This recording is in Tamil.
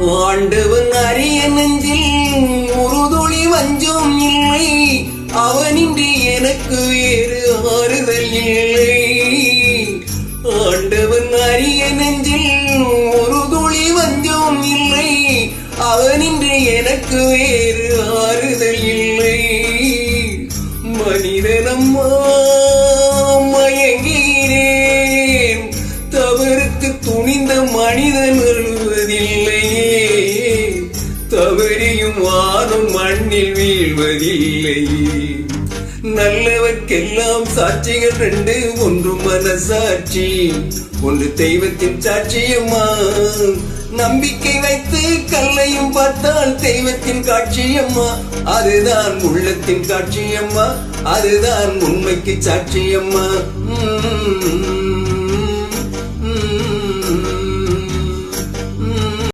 ஆண்டவன் அரிய நெஞ்சில் ஒரு துளி வஞ்சம் இல்லை, அவனின்றி எனக்கு வேறு ஆறுதல் இல்லை. ஆண்டவன் அரிய நெஞ்சில் ஒரு துளி வஞ்சம் இல்லை, அவனின்றி எனக்கு வேறு ஆறுதல் இல்லை. மனிதனம்மா மயங்குகிறேன், தவறுக்கு துணிந்த மனிதன் வருவதில்லையே, தவறியும் வானம் மண்ணில் வீழ்வதில்லையே. நல்லவர்க்கெல்லாம் சாட்சிகள் ரெண்டு, ஒன்று மனசாட்சி, ஒன்று தெய்வத்தின் சாட்சியம்மா. நம்பிக்கை வைத்து கல்லையும் பார்த்தால் தெய்வத்தின் காட்சியம்மா, அதுதான் உள்ளத்தின் காட்சியம்மா, அதுதான் உண்மைக்கு சாட்சியம்மா.